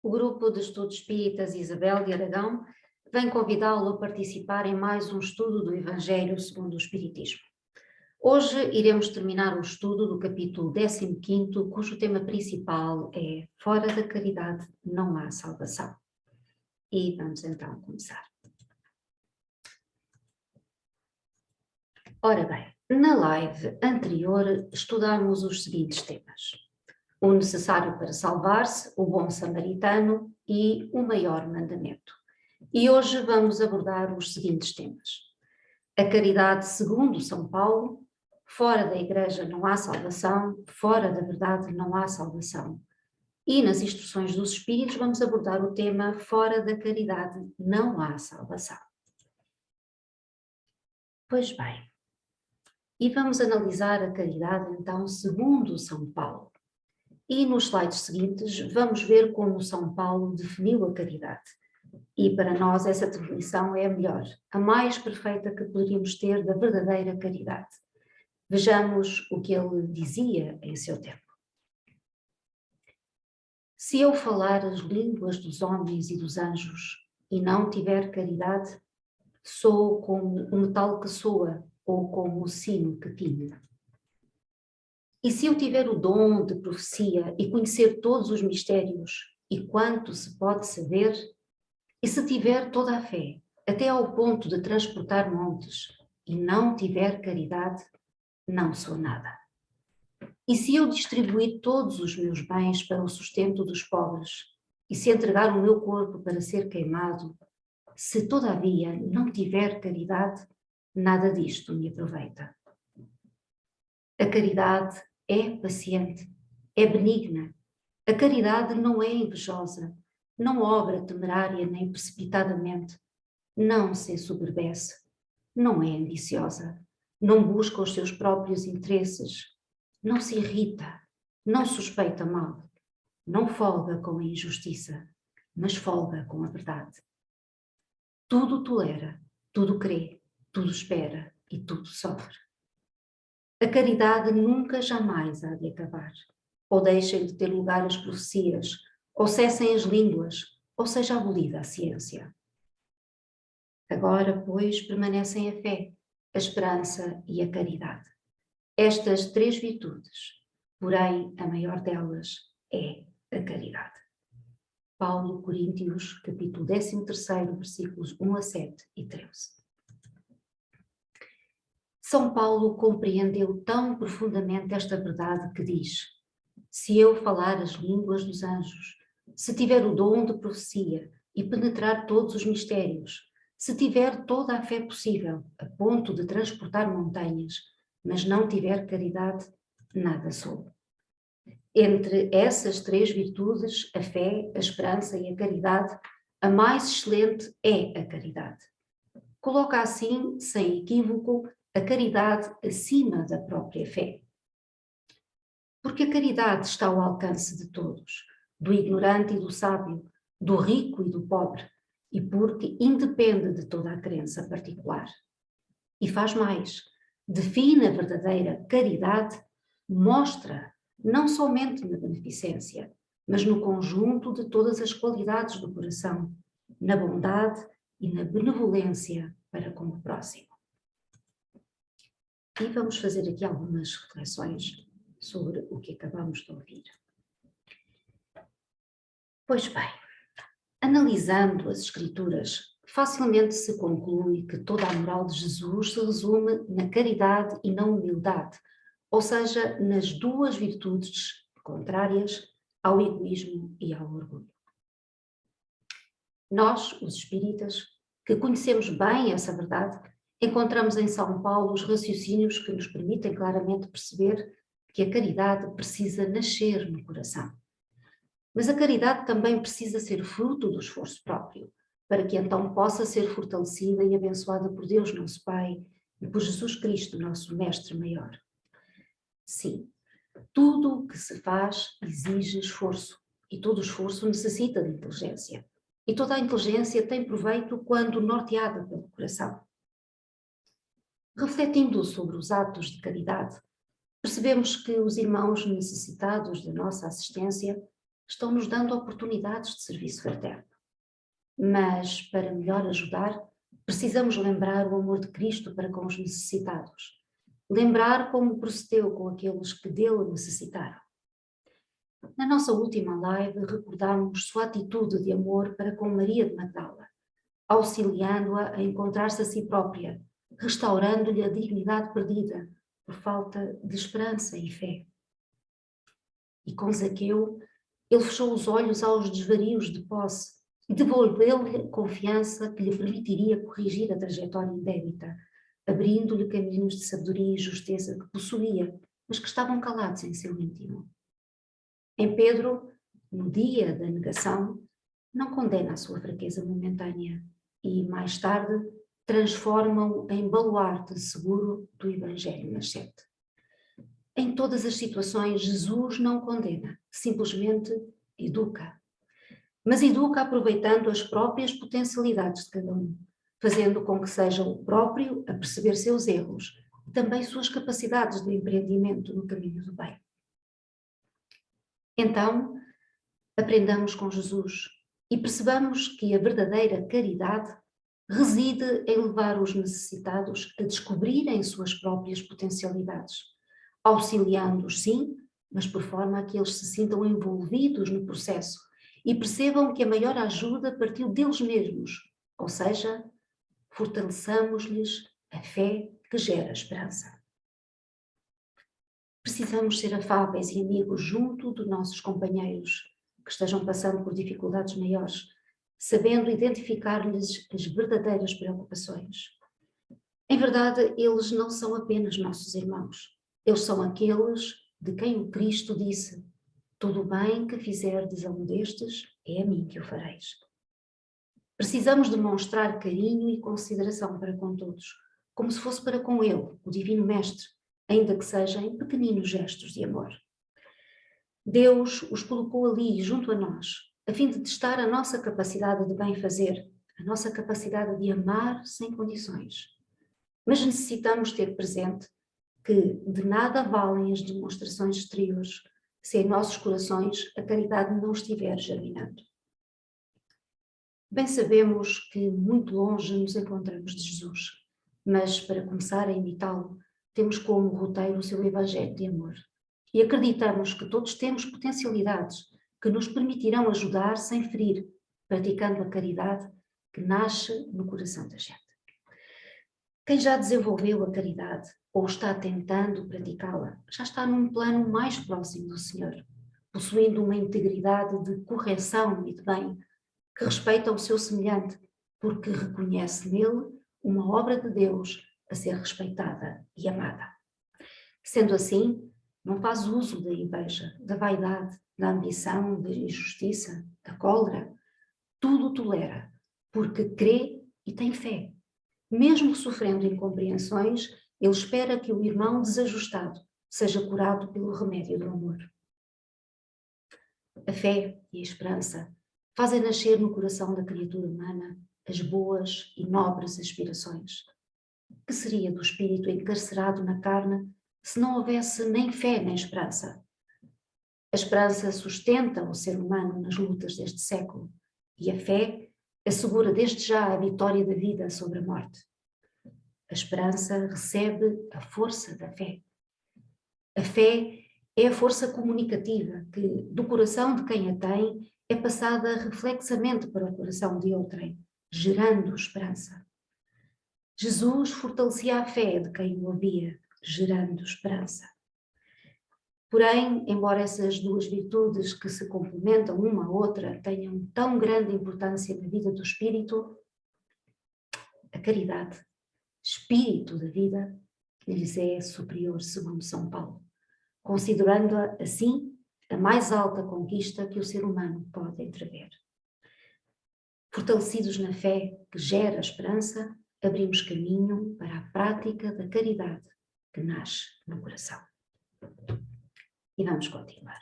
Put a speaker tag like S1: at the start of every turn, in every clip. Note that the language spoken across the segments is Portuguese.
S1: O grupo de estudos espíritas Isabel de Aragão vem convidá-lo a participar em mais um estudo do Evangelho segundo o Espiritismo. Hoje iremos terminar o estudo do capítulo 15º, cujo tema principal é Fora da caridade não há salvação. E vamos então começar. Ora bem, na live anterior estudámos os seguintes temas: o necessário para salvar-se, o bom samaritano e o maior mandamento. E hoje vamos abordar os seguintes temas: a caridade segundo São Paulo, fora da Igreja não há salvação, fora da verdade não há salvação. E nas instruções dos Espíritos vamos abordar o tema fora da caridade não há salvação. Pois bem, e vamos analisar a caridade então segundo São Paulo. E nos slides seguintes vamos ver como São Paulo definiu a caridade. E para nós essa definição é a melhor, a mais perfeita que poderíamos ter da verdadeira caridade. Vejamos o que ele dizia em seu tempo. Se eu falar as línguas dos homens e dos anjos e não tiver caridade, sou como o metal que soa ou como o sino que tinha. E se eu tiver o dom de profecia e conhecer todos os mistérios e quanto se pode saber, e se tiver toda a fé, até ao ponto de transportar montes, e não tiver caridade, não sou nada. E se eu distribuir todos os meus bens para o sustento dos pobres, e se entregar o meu corpo para ser queimado, se todavia não tiver caridade, nada disto me aproveita. A caridade é paciente, é benigna. A caridade não é invejosa, não obra temerária nem precipitadamente, não se ensoberbece, não é ambiciosa, não busca os seus próprios interesses, não se irrita, não suspeita mal, não folga com a injustiça, mas folga com a verdade. Tudo tolera, tudo crê, tudo espera e tudo sofre. A caridade nunca jamais há de acabar, ou deixem de ter lugar as profecias, ou cessem as línguas, ou seja abolida a ciência. Agora, pois, permanecem a fé, a esperança e a caridade. Estas três virtudes, porém a maior delas é a caridade. Paulo, Coríntios, capítulo 13º, versículos 1 a 7 e 13. São Paulo compreendeu tão profundamente esta verdade que diz: se eu falar as línguas dos anjos, se tiver o dom de profecia e penetrar todos os mistérios, se tiver toda a fé possível, a ponto de transportar montanhas, mas não tiver caridade, nada sou. Entre essas três virtudes, a fé, a esperança e a caridade, a mais excelente é a caridade. Coloca assim, sem equívoco, a caridade acima da própria fé. Porque a caridade está ao alcance de todos, do ignorante e do sábio, do rico e do pobre, e porque independe de toda a crença particular. E faz mais, define a verdadeira caridade, mostra não somente na beneficência, mas no conjunto de todas as qualidades do coração, na bondade e na benevolência para com o próximo. E vamos fazer aqui algumas reflexões sobre o que acabamos de ouvir. Pois bem, analisando as Escrituras, facilmente se conclui que toda a moral de Jesus se resume na caridade e na humildade, ou seja, nas duas virtudes contrárias ao egoísmo e ao orgulho. Nós, os espíritas, que conhecemos bem essa verdade, encontramos em São Paulo os raciocínios que nos permitem claramente perceber que a caridade precisa nascer no coração. Mas a caridade também precisa ser fruto do esforço próprio, para que então possa ser fortalecida e abençoada por Deus, nosso Pai, e por Jesus Cristo, nosso Mestre Maior. Sim, tudo o que se faz exige esforço, e todo esforço necessita de inteligência. E toda a inteligência tem proveito quando norteada pelo coração. Refletindo sobre os atos de caridade, percebemos que os irmãos necessitados da nossa assistência estão-nos dando oportunidades de serviço fraterno. Mas, para melhor ajudar, precisamos lembrar o amor de Cristo para com os necessitados. Lembrar como procedeu com aqueles que dele necessitaram. Na nossa última live, recordámos sua atitude de amor para com Maria de Magdala, auxiliando-a a encontrar-se a si própria, restaurando-lhe a dignidade perdida por falta de esperança e fé. E com Zaqueu, ele fechou os olhos aos desvarios de posse e devolveu-lhe confiança que lhe permitiria corrigir a trajetória indébita, abrindo-lhe caminhos de sabedoria e justeza que possuía, mas que estavam calados em seu íntimo. Em Pedro, no dia da negação, não condena a sua fraqueza momentânea e, mais tarde, transforma-o em baluarte seguro do Evangelho nascente. Em todas as situações, Jesus não condena, simplesmente educa. Mas educa aproveitando as próprias potencialidades de cada um, fazendo com que seja o próprio a perceber seus erros e também suas capacidades de empreendimento no caminho do bem. Então, aprendamos com Jesus e percebamos que a verdadeira caridade reside em levar os necessitados a descobrirem suas próprias potencialidades, auxiliando-os, sim, mas por forma a que eles se sintam envolvidos no processo e percebam que a maior ajuda partiu deles mesmos, ou seja, fortaleçamos-lhes a fé que gera esperança. Precisamos ser afáveis e amigos junto de nossos companheiros que estejam passando por dificuldades maiores, sabendo identificar-lhes as verdadeiras preocupações. Em verdade, eles não são apenas nossos irmãos, eles são aqueles de quem o Cristo disse: todo o bem que fizerdes a um destes, é a mim que o fareis. Precisamos demonstrar carinho e consideração para com todos, como se fosse para com Ele, o Divino Mestre, ainda que sejam em pequeninos gestos de amor. Deus os colocou ali junto a nós, a fim de testar a nossa capacidade de bem fazer, a nossa capacidade de amar sem condições. Mas necessitamos ter presente que de nada valem as demonstrações exteriores se em nossos corações a caridade não estiver germinando. Bem sabemos que muito longe nos encontramos de Jesus, mas para começar a imitá-lo, temos como roteiro o seu Evangelho de amor. E acreditamos que todos temos potencialidades que nos permitirão ajudar sem ferir, praticando a caridade que nasce no coração da gente. Quem já desenvolveu a caridade ou está tentando praticá-la, já está num plano mais próximo do Senhor, possuindo uma integridade de correção e de bem, que respeita o seu semelhante, porque reconhece nele uma obra de Deus a ser respeitada e amada. Sendo assim, não faz uso da inveja, da vaidade, da ambição, da injustiça, da cólera. Tudo tolera, porque crê e tem fé. Mesmo sofrendo incompreensões, ele espera que o irmão desajustado seja curado pelo remédio do amor. A fé e a esperança fazem nascer no coração da criatura humana as boas e nobres aspirações. Que seria do espírito encarcerado na carne se não houvesse nem fé nem esperança? A esperança sustenta o ser humano nas lutas deste século e a fé assegura desde já a vitória da vida sobre a morte. A esperança recebe a força da fé. A fé é a força comunicativa que, do coração de quem a tem, é passada reflexamente para o coração de outrem, gerando esperança. Jesus fortalecia a fé de quem o ouvia, gerando esperança. Porém, embora essas duas virtudes que se complementam uma à outra tenham tão grande importância na vida do espírito, a caridade, espírito da vida, lhes é superior, segundo São Paulo, considerando-a, assim, a mais alta conquista que o ser humano pode entrever. Fortalecidos na fé que gera esperança, abrimos caminho para a prática da caridade que nasce no coração. E vamos continuar.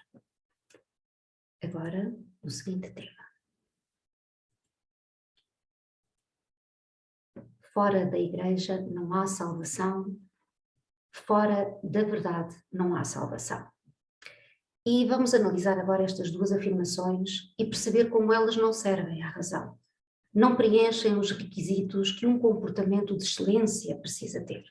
S1: Agora, o seguinte tema. Fora da Igreja não há salvação, fora da verdade não há salvação. E vamos analisar agora estas duas afirmações e perceber como elas não servem à razão. Não preenchem os requisitos que um comportamento de excelência precisa ter.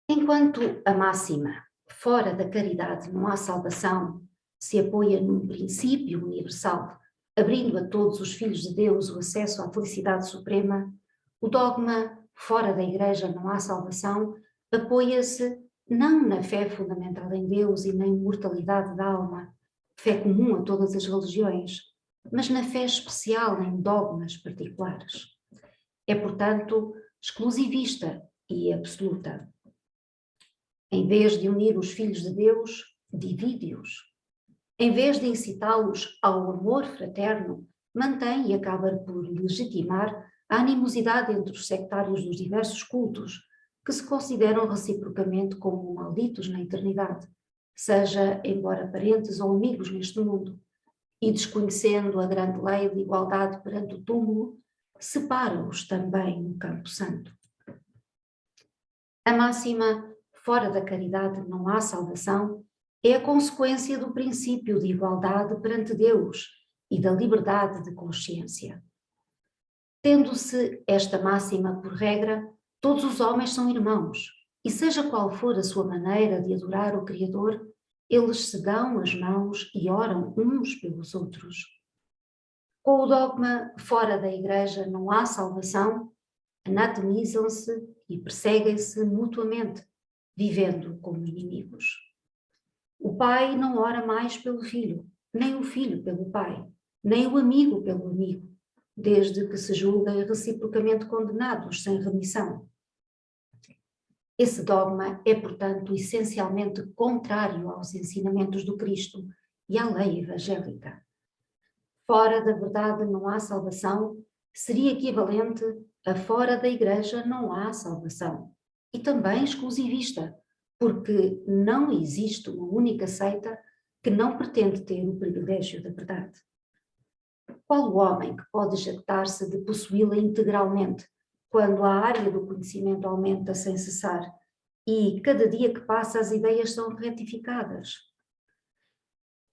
S1: Enquanto a máxima, fora da caridade não há salvação, se apoia num princípio universal, abrindo a todos os filhos de Deus o acesso à felicidade suprema, o dogma, fora da Igreja não há salvação, apoia-se não na fé fundamental em Deus e na imortalidade da alma, fé comum a todas as religiões, mas na fé especial em dogmas particulares. É, portanto, exclusivista e absoluta. Em vez de unir os filhos de Deus, divide-os. Em vez de incitá-los ao amor fraterno, mantém e acaba por legitimar a animosidade entre os sectários dos diversos cultos, que se consideram reciprocamente como malditos na eternidade, seja embora parentes ou amigos neste mundo, e desconhecendo a grande lei de igualdade perante o túmulo, separa-os também no campo santo. A máxima, fora da caridade não há salvação, é a consequência do princípio de igualdade perante Deus e da liberdade de consciência. Tendo-se esta máxima por regra, todos os homens são irmãos, e seja qual for a sua maneira de adorar o Criador, eles se dão as mãos e oram uns pelos outros. Com o dogma fora da Igreja não há salvação, anatemizam-se e perseguem-se mutuamente, vivendo como inimigos. O pai não ora mais pelo filho, nem o filho pelo pai, nem o amigo pelo amigo, desde que se julguem reciprocamente condenados sem remissão. Esse dogma é, portanto, essencialmente contrário aos ensinamentos do Cristo e à lei evangélica. Fora da verdade não há salvação seria equivalente a fora da Igreja não há salvação, e também exclusivista, porque não existe uma única seita que não pretende ter o privilégio da verdade. Qual o homem que pode jactar-se de possuí-la integralmente, quando a área do conhecimento aumenta sem cessar e cada dia que passa as ideias são retificadas?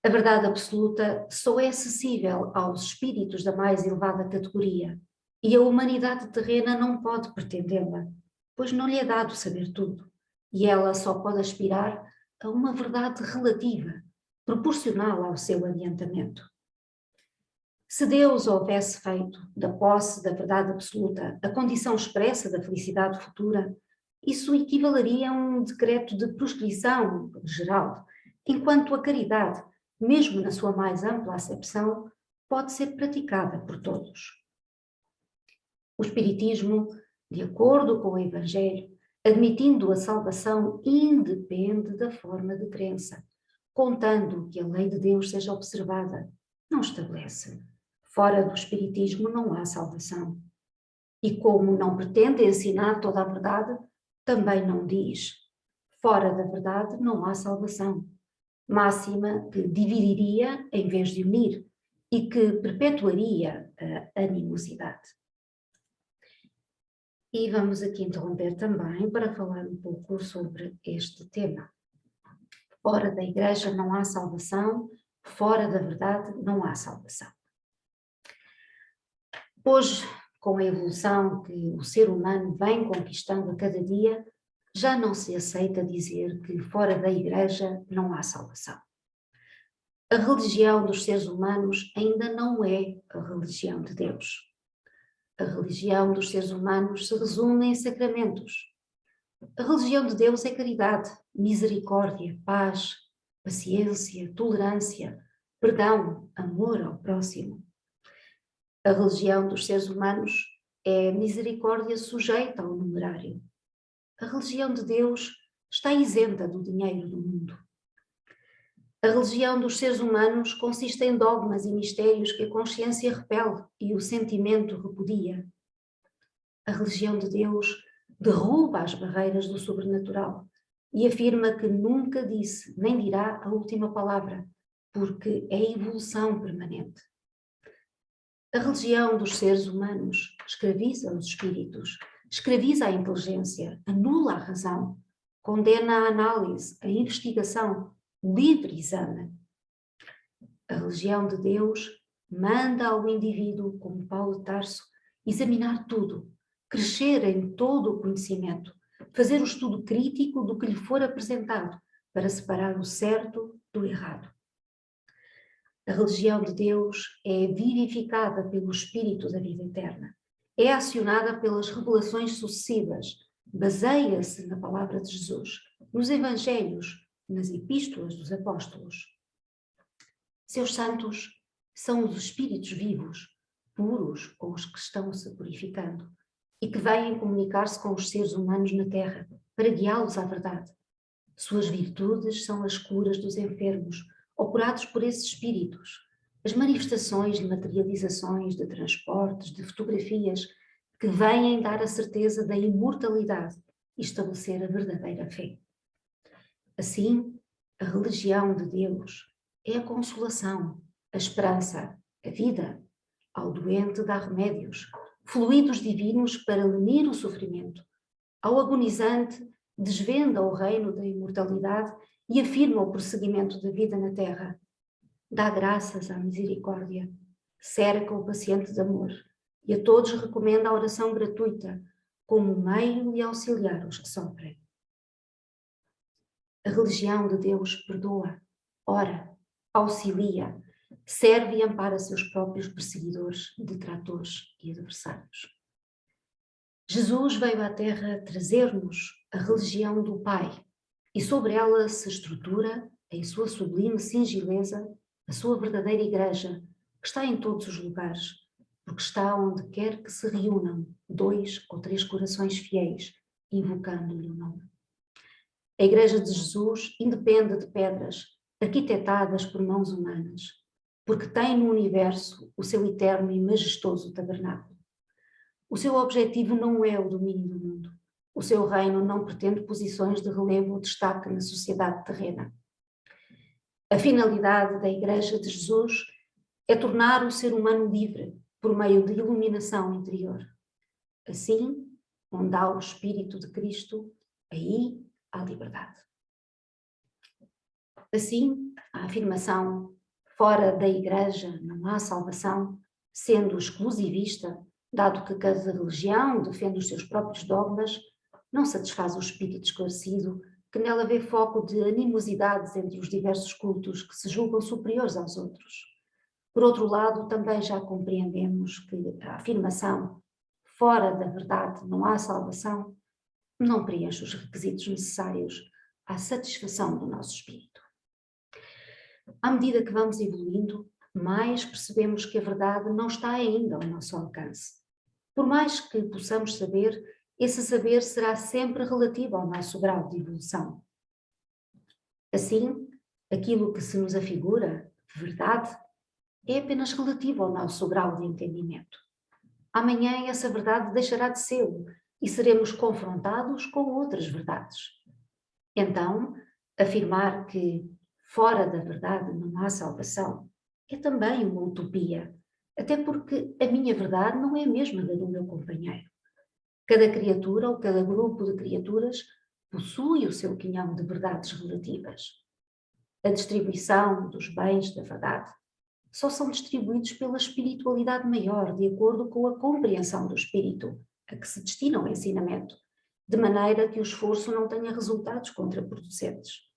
S1: A verdade absoluta só é acessível aos espíritos da mais elevada categoria e a humanidade terrena não pode pretendê-la, pois não lhe é dado saber tudo, e ela só pode aspirar a uma verdade relativa, proporcional ao seu adiantamento. Se Deus houvesse feito da posse da verdade absoluta a condição expressa da felicidade futura, isso equivaleria a um decreto de proscrição geral, enquanto a caridade, mesmo na sua mais ampla acepção, pode ser praticada por todos. O Espiritismo, de acordo com o Evangelho, admitindo a salvação, independe da forma de crença, contando que a lei de Deus seja observada, não estabelece. Fora do Espiritismo não há salvação. E como não pretende ensinar toda a verdade, também não diz: fora da verdade não há salvação. Máxima que dividiria em vez de unir e que perpetuaria a animosidade. E vamos aqui interromper também para falar um pouco sobre este tema. Fora da Igreja não há salvação, fora da verdade não há salvação. Hoje, com a evolução que o ser humano vem conquistando a cada dia, já não se aceita dizer que fora da Igreja não há salvação. A religião dos seres humanos ainda não é a religião de Deus. A religião dos seres humanos se resume em sacramentos. A religião de Deus é caridade, misericórdia, paz, paciência, tolerância, perdão, amor ao próximo. A religião dos seres humanos é misericórdia sujeita ao numerário. A religião de Deus está isenta do dinheiro do mundo. A religião dos seres humanos consiste em dogmas e mistérios que a consciência repele e o sentimento repudia. A religião de Deus derruba as barreiras do sobrenatural e afirma que nunca disse nem dirá a última palavra, porque é evolução permanente. A religião dos seres humanos escraviza os espíritos, escraviza a inteligência, anula a razão, condena a análise, a investigação, o livre exame. A religião de Deus manda ao indivíduo, como Paulo de Tarso, examinar tudo, crescer em todo o conhecimento, fazer o estudo crítico do que lhe for apresentado, para separar o certo do errado. A religião de Deus é vivificada pelo Espírito da vida eterna, é acionada pelas revelações sucessivas, baseia-se na palavra de Jesus, nos Evangelhos, nas epístolas dos apóstolos. Seus santos são os espíritos vivos, puros ou os que estão se purificando, e que vêm comunicar-se com os seres humanos na terra, para guiá-los à verdade. Suas virtudes são as curas dos enfermos, operados por esses espíritos, as manifestações de materializações, de transportes, de fotografias, que vêm dar a certeza da imortalidade e estabelecer a verdadeira fé. Assim, a religião de Deus é a consolação, a esperança, a vida. Ao doente dá remédios, fluidos divinos para lenir o sofrimento. Ao agonizante desvenda o reino da imortalidade e afirma o prosseguimento da vida na terra. Dá graças à misericórdia, cerca o paciente de amor e a todos recomenda a oração gratuita como meio de auxiliar os que sofrem. A religião de Deus perdoa, ora, auxilia, serve e ampara seus próprios perseguidores, detratores e adversários. Jesus veio à Terra trazer-nos a religião do Pai e sobre ela se estrutura, em sua sublime singileza, a sua verdadeira Igreja, que está em todos os lugares, porque está onde quer que se reúnam 2 ou 3 corações fiéis, invocando-lhe o nome. A Igreja de Jesus independe de pedras, arquitetadas por mãos humanas, porque tem no universo o seu eterno e majestoso tabernáculo. O seu objetivo não é o domínio do mundo. O seu reino não pretende posições de relevo ou destaque na sociedade terrena. A finalidade da Igreja de Jesus é tornar o ser humano livre por meio de iluminação interior. Assim, onde há o Espírito de Cristo, aí há liberdade. Assim, a afirmação fora da Igreja não há salvação, sendo exclusivista, dado que cada religião defende os seus próprios dogmas, não satisfaz o espírito esclarecido que nela vê foco de animosidades entre os diversos cultos que se julgam superiores aos outros. Por outro lado, também já compreendemos que a afirmação fora da verdade não há salvação não preenche os requisitos necessários à satisfação do nosso espírito. À medida que vamos evoluindo, mais percebemos que a verdade não está ainda ao nosso alcance. Por mais que possamos saber, esse saber será sempre relativo ao nosso grau de evolução. Assim, aquilo que se nos afigura de verdade é apenas relativo ao nosso grau de entendimento. Amanhã essa verdade deixará de ser e seremos confrontados com outras verdades. Então, afirmar que fora da verdade não há salvação é também uma utopia, até porque a minha verdade não é a mesma da do meu companheiro. Cada criatura ou cada grupo de criaturas possui o seu quinhão de verdades relativas. A distribuição dos bens da verdade só são distribuídos pela espiritualidade maior, de acordo com a compreensão do espírito, a que se destina o ensinamento, de maneira que o esforço não tenha resultados contraproducentes.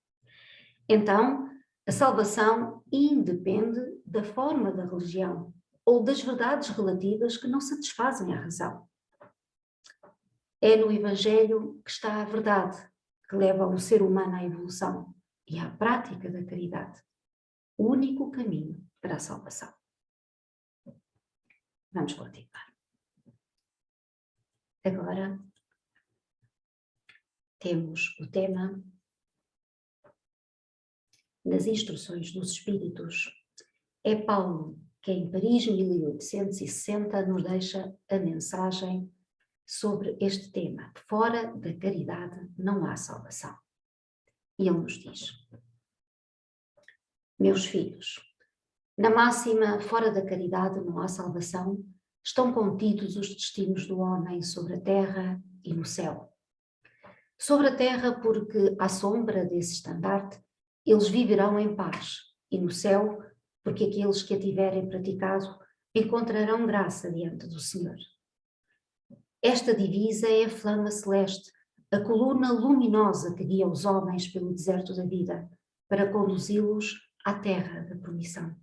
S1: Então, a salvação independe da forma da religião ou das verdades relativas que não satisfazem a razão. É no Evangelho que está a verdade, que leva o ser humano à evolução e à prática da caridade, o único caminho para a salvação. Vamos continuar. Agora temos o tema nas instruções dos Espíritos. É Paulo que em Paris 1860 nos deixa a mensagem sobre este tema. Fora da caridade não há salvação. E ele nos diz: meus filhos, na máxima fora da caridade não há salvação, estão contidos os destinos do homem sobre a terra e no céu. Sobre a terra, porque à sombra desse estandarte, eles viverão em paz, e no céu, porque aqueles que a tiverem praticado encontrarão graça diante do Senhor. Esta divisa é a flama celeste, a coluna luminosa que guia os homens pelo deserto da vida, para conduzi-los à terra da promissão.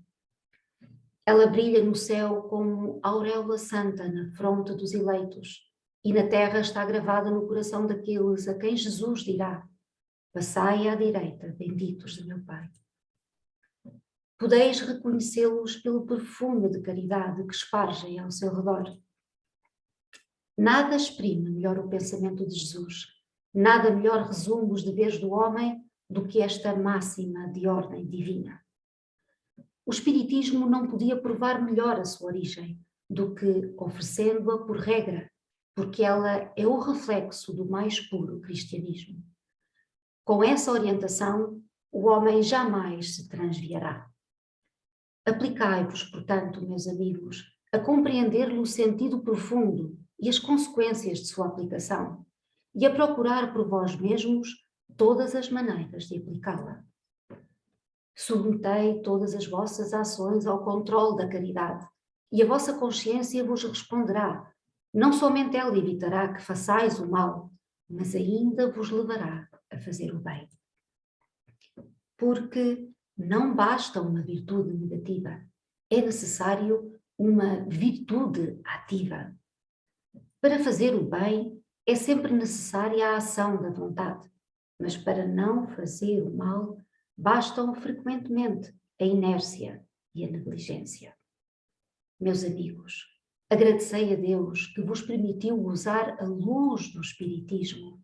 S1: Ela brilha no céu como auréola santa na fronte dos eleitos, e na terra está gravada no coração daqueles a quem Jesus dirá: passai à direita, benditos de meu Pai. Podeis reconhecê-los pelo perfume de caridade que espargem ao seu redor. Nada exprime melhor o pensamento de Jesus, nada melhor resume os deveres do homem do que esta máxima de ordem divina. O Espiritismo não podia provar melhor a sua origem do que oferecendo-a por regra, porque ela é o reflexo do mais puro cristianismo. Com essa orientação, o homem jamais se transviará. Aplicai-vos, portanto, meus amigos, a compreender-lhe o sentido profundo e as consequências de sua aplicação, e a procurar por vós mesmos todas as maneiras de aplicá-la. Submetei todas as vossas ações ao controle da caridade, e a vossa consciência vos responderá. Não somente ela evitará que façais o mal, mas ainda vos levará a fazer o bem. Porque não basta uma virtude negativa, é necessário uma virtude ativa. Para fazer o bem é sempre necessária a ação da vontade, mas para não fazer o mal bastam frequentemente a inércia e a negligência. Meus amigos, agradecei a Deus que vos permitiu usar a luz do Espiritismo,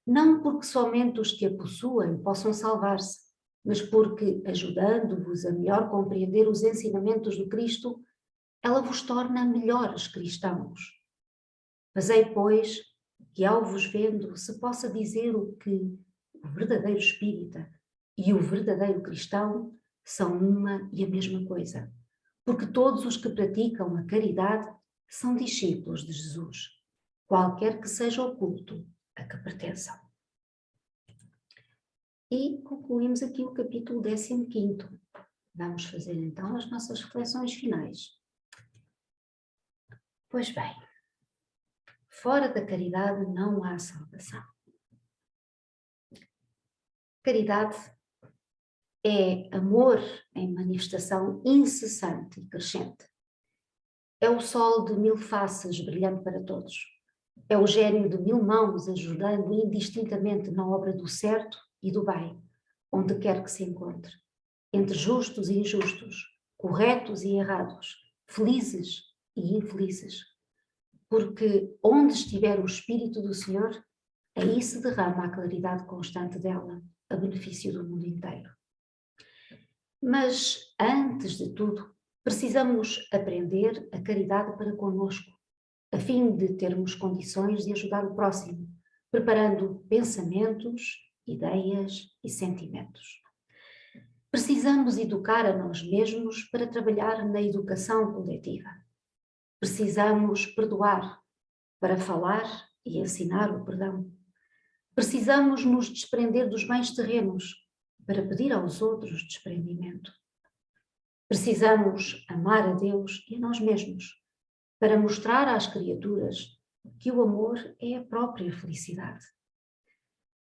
S1: não porque somente os que a possuem possam salvar-se, mas porque, ajudando-vos a melhor compreender os ensinamentos do Cristo, ela vos torna melhores cristãos. Fazei, pois, que ao vos vendo se possa dizer o que o verdadeiro espírita e o verdadeiro cristão são uma e a mesma coisa, porque todos os que praticam a caridade são discípulos de Jesus, qualquer que seja o culto a que pertençam. E concluímos aqui o capítulo 15º. Vamos fazer então as nossas reflexões finais. Pois bem, fora da caridade não há salvação. Caridade é amor em manifestação incessante e crescente. É o sol de 1000 faces brilhando para todos. É o gênio de 1000 mãos ajudando indistintamente na obra do certo e do bem, onde quer que se encontre, entre justos e injustos, corretos e errados, felizes e infelizes. Porque onde estiver o Espírito do Senhor, aí se derrama a claridade constante dela, a benefício do mundo inteiro. Mas, antes de tudo, precisamos aprender a caridade para conosco, a fim de termos condições de ajudar o próximo, preparando pensamentos, ideias e sentimentos. Precisamos educar a nós mesmos para trabalhar na educação coletiva. Precisamos perdoar para falar e ensinar o perdão. Precisamos nos desprender dos bens terrenos para pedir aos outros desprendimento. Precisamos amar a Deus e a nós mesmos para mostrar às criaturas que o amor é a própria felicidade.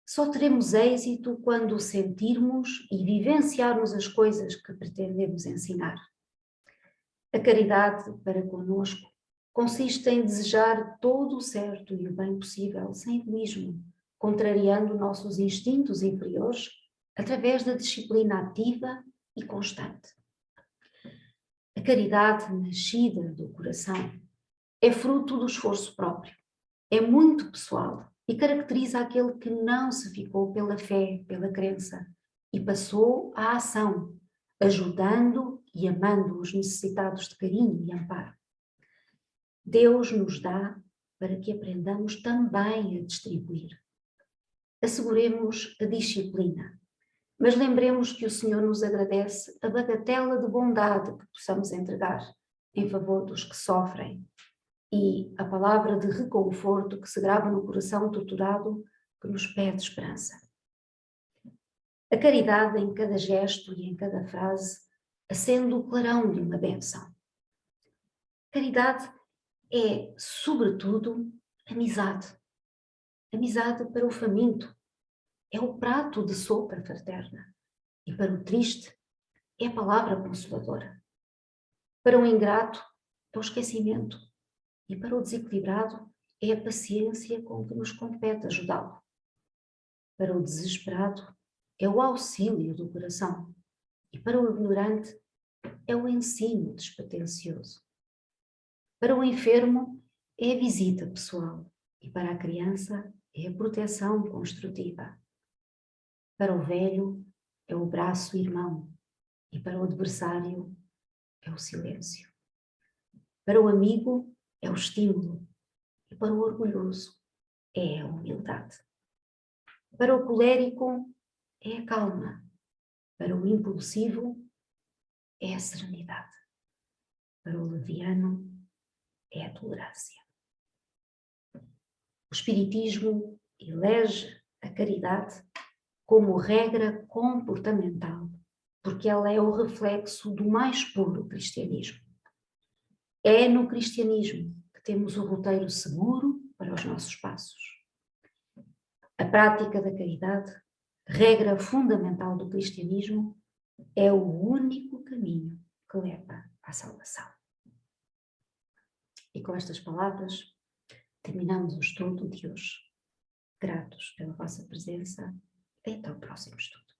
S1: Só teremos êxito quando sentirmos e vivenciarmos as coisas que pretendemos ensinar. A caridade para conosco consiste em desejar todo o certo e o bem possível, sem egoísmo, contrariando nossos instintos inferiores através da disciplina ativa e constante. A caridade nascida do coração é fruto do esforço próprio, é muito pessoal e caracteriza aquele que não se ficou pela fé, pela crença e passou à ação, ajudando e amando os necessitados de carinho e amparo. Deus nos dá para que aprendamos também a distribuir. Asseguremos a disciplina, mas lembremos que o Senhor nos agradece a bagatela de bondade que possamos entregar em favor dos que sofrem, e a palavra de reconforto que se grava no coração torturado que nos pede esperança. A caridade em cada gesto e em cada frase acende o clarão de uma bênção. Caridade é, sobretudo, amizade. Amizade para o faminto. É o prato de sopa fraterna. E para o triste, é a palavra consoladora. Para o ingrato, é o esquecimento. E para o desequilibrado, é a paciência com que nos compete ajudá-lo. Para o desesperado, é o auxílio do coração. E para o ignorante, é o ensino despretensioso. Para o enfermo, é a visita pessoal. E para a criança, é a proteção construtiva. Para o velho, é o braço irmão. E para o adversário, é o silêncio. Para o amigo, é o estímulo. E para o orgulhoso, é a humildade. Para o colérico, é a calma. Para o impulsivo, é a serenidade. Para o leviano, é a tolerância. O Espiritismo elege a caridade como regra comportamental, porque ela é o reflexo do mais puro cristianismo. É no cristianismo que temos o roteiro seguro para os nossos passos. A prática da caridade, regra fundamental do cristianismo, é o único caminho que leva à salvação. E com estas palavras, terminamos o estudo de hoje. Gratos pela vossa presença e até o próximo estudo.